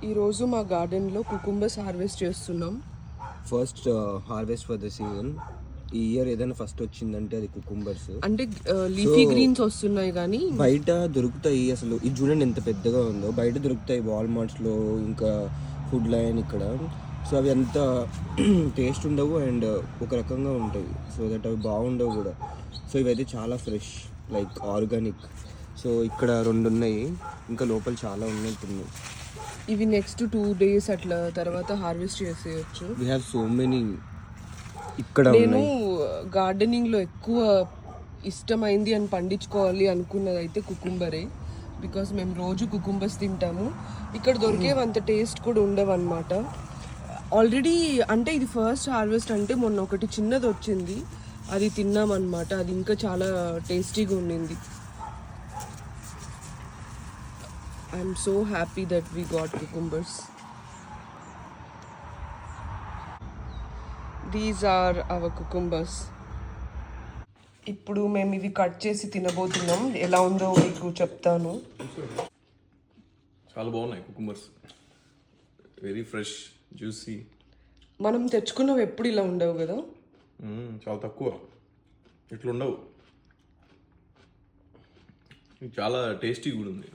ఈరోజు మా గార్డెన్లో కుకుంబర్స్ హార్వెస్ట్ చేస్తున్నాం. First harvest for the season. ఈ ఇయర్ ఏదైనా ఫస్ట్ వచ్చిందంటే అది కుకుంబర్స్. అంటే లీఫీ గ్రీన్స్ వస్తున్నాయి కానీ బయట దొరుకుతాయి. అసలు ఇది చూడండి ఎంత పెద్దగా ఉందో. బయట దొరుకుతాయి వాల్మార్ట్స్లో, ఇంకా ఫుడ్ లైన్ ఇక్కడ. సో అవి అంత టేస్ట్ ఉండవు అండ్ ఒక రకంగా ఉంటాయి. సో దట్ అవి బాగుండవు కూడా. సో ఇవైతే చాలా ఫ్రెష్, లైక్ ఆర్గానిక్. సో ఇక్కడ 2 ఉన్నాయి, ఇంకా లోపల చాలా ఉన్నట్టున్నాయి. ఇవి నెక్స్ట్ 2 days అట్లా తర్వాత హార్వెస్ట్ చేసేయచ్చు. వీ హ్యావ్ సో మెనీ ఇక్కడ. నేను గార్డెనింగ్లో ఎక్కువ ఇష్టమైంది అని పండించుకోవాలి అనుకున్నది అయితే కుకుంబరే. బికాస్ మేము రోజు కుకుంబర్స్ తింటాము. ఇక్కడ దొరికేవి అంత టేస్ట్ కూడా ఉండవు అనమాట. ఆల్రెడీ అంటే ఇది ఫస్ట్ హార్వెస్ట్. అంటే మొన్న ఒకటి చిన్నది వచ్చింది, అది తిన్నామన్నమాట. అది ఇంకా చాలా టేస్టీగా ఉండింది. I'm so happy that we got cucumbers. These are our cucumbers. ఇప్పుడు మేము ఇవి కట్ చేసి తినబోతున్నాం. ఎలా ఉందో మీకు చెప్తాను. చాలా బాగున్నాయి కుకుంబర్స్, వెరీ ఫ్రెష్, జ్యూసీ. మనం తెచ్చుకున్నవి ఎప్పుడు ఇలా ఉండవు కదా. చాలా తక్కువ ఇట్లా ఉండవు. చాలా టేస్టీ కూడా ఉంది.